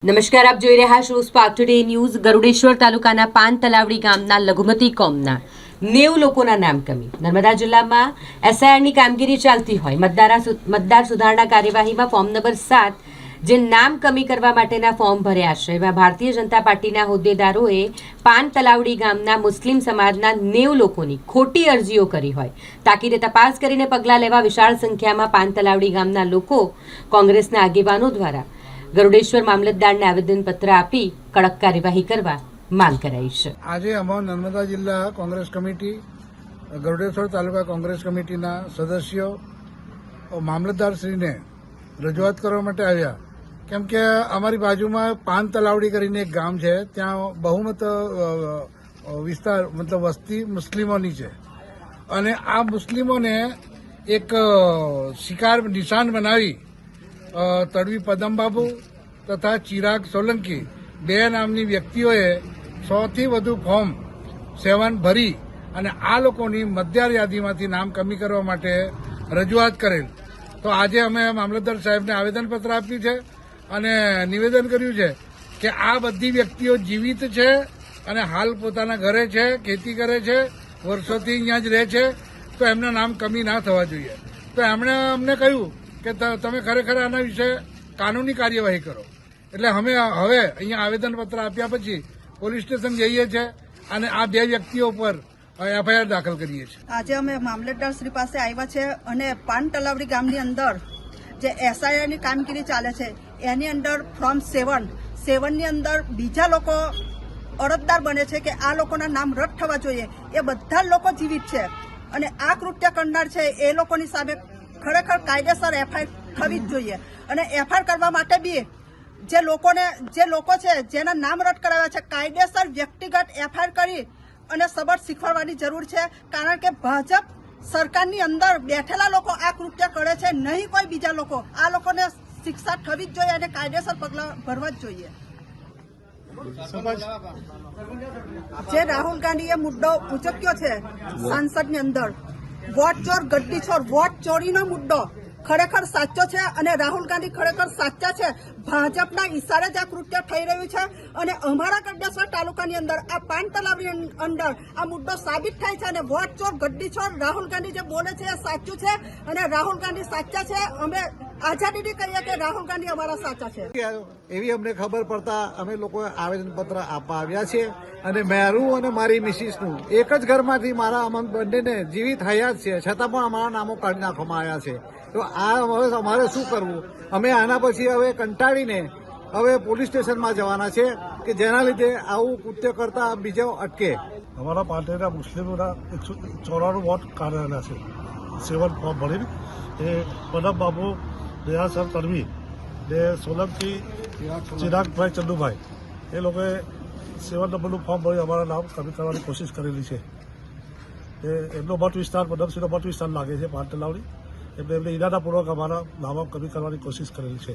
નમસ્કાર, આપ જોઈ રહ્યા છો સ્પાર્ક ટુડે ન્યૂઝ। ગરુડેશ્વર તાલુકાના પાન તલાવડી ગામના લઘુમતી કોમના 90 લોકોના નામ કમી। નર્મદા જિલ્લામાં એસઆઈઆરની કામગીરી ચાલતી હોય મતદાર સુધારણા કાર્યવાહીમાં ફોર્મ નંબર 7 જે નામ કમી કરવા માટેના ફોર્મ ભર્યા છે, એમાં ભારતીય જનતા પાર્ટીના હોદ્દેદારોએ પાન તલાવડી ગામના મુસ્લિમ સમાજના 90 લોકોની ખોટી અરજીઓ કરી હોય તાકીદે તપાસ કરીને પગલાં લેવા વિશાળ સંખ્યામાં પાન તલાવડી ગામના લોકો કોંગ્રેસના આગેવાનો દ્વારા ગરુડેશ્વર મામલતદારને આવેદનપત્ર આપી કડક કાર્યવાહી કરવા માંગ કરાઈ છે। આજે અમારા નર્મદા જિલ્લા કોંગ્રેસ કમિટી, ગરુડેશ્વર તાલુકા કોંગ્રેસ કમિટીના સદસ્યો મામલતદારશ્રીને રજૂઆત કરવા માટે આવ્યા, કેમ કે અમારી બાજુમાં પાન તલાવડી કરીને એક ગામ છે, ત્યાં બહુમત વિસ્તાર મતલબ વસ્તી મુસ્લિમોની છે અને આ મુસ્લિમોને એક શિકાર નિશાન બનાવી તડવી પદમબાબુ તથા ચિરાગ સોલંકી બે નામની વ્યક્તિઓએ 100 થી વધુ ફોર્મ 7 ભરી અને આ લોકોની મતદાર યાદીમાંથી નામ કમી કરવા માટે રજૂઆત કરેલ। તો આજે અમે મામલતદાર સાહેબને આવેદનપત્ર આપ્યું છે અને નિવેદન કર્યું છે કે આ બધી વ્યક્તિઓ જીવિત છે અને હાલ પોતાના ઘરે છે, ખેતી કરે છે, વર્ષોથી અહીંયા જ રહે છે, તો એમના નામ કમી ના થવા જોઈએ। તો એમણે અમને કહ્યું કે તમે ખરેખર આના વિશે કાનૂની કાર્યવાહી કરો। એટલે અમે હવે અહીંયા આવેદનપત્ર આપ્યા પછી પોલીસ સ્ટેશન જઈએ છીએ અને આ બે વ્યક્તિઓ પર એફઆઈઆર દાખલ કરીએ છીએ। આજે અમે મામલતદાર શ્રી પાસે આવ્યા છે અને પાન તલાવડી ગામની અંદર જે એસઆઈઆરની કામગીરી ચાલે છે એની અંદર ફોર્મ 7 ની અંદર બીજા લોકો અરજદાર બને છે કે આ લોકોના નામ રદ થવા જોઈએ। એ બધા લોકો જીવિત છે અને આ કૃત્ય કરનાર છે એ લોકોની સામે ખરેખર કાયદેસર એફઆઈઆર થવી જ જોઈએ અને એફઆઈઆર કરવા માટે બી જે લોકો છે જેના નામ રદ કરાવ્યા છે કાયદેસર વ્યક્તિગત એફઆઈઆર કરી અને સબક શીખવાડવાની જરૂર છે, કારણ કે ભાજપ સરકારની અંદર બેઠેલા લોકો આ કૃત્ય કરે છે, નહીં કોઈ બીજા લોકો। આ લોકોને શિક્ષા થવી જ જોઈએ અને કાયદેસર પગલાં ભરવા જ જોઈએ। જે રાહુલ ગાંધીએ મુદ્દો ઉચક્યો છે સાંસદની અંદર, વોટ ચોર ગદ્દી ચોર, વોટ ચોરીનો મુદ્દો ખરેખર સાચો છે અને રાહુલ ગાંધી ખરેખર સાચા છે। ભાજપના ઈશારે જ આ કૃત્ય થઈ રહ્યું છે અને અમારા ગરુડેશ્વર તાલુકાની અંદર આ પાન તલાવની અંદર આ મુદ્દો સાબિત થાય છે અને વોટ ચોર ગદ્દી ચોર રાહુલ ગાંધી જે બોલે છે એ સાચું છે અને રાહુલ ગાંધી સાચા છે। અમે આઝાદીથી કહીએ કે રાહુલ ગાંધી અમારા સાચા છે એવી અમને ખબર પડતા અમે લોકો આવેદનપત્ર આપવા આવ્યા છીએ અને મારું અને મારી મિસિસનું એક જ ઘરમાંથી મારા બંનેને જીવિત હયાત છે, છતાં પણ અમારા નામો કાઢી નાખવામાં આવ્યા છે। તો આ હવે અમારે શું કરવું? અમે આના પછી હવે કંટાળીને હવે પોલીસ સ્ટેશનમાં જવાના છે કે જેના લીધે આવું કૃત્ય કરતા બીજો અટકે। અમારા પાર્ટીના મુસ્લિમોના 194 વોટ કાઢેલા છે, 7 ફોર્મ ભરીને એ પદમબાબુ, દયાસર તડવી ને સોલંકી ચિરાગભાઈ ચંદુભાઈ એ લોકોએ 7 નંબરનું ફોર્મ ભરી અમારા નામ કમી કરવાની કોશિશ કરેલી છે। એમનો મત વિસ્તાર પદમસિંહનો મત વિસ્તાર લાગે છે પાન તલાવડી, એમને ઈરાદાપૂર્વક અમારા નામ કમી કરવાની કોશિશ કરેલી છે।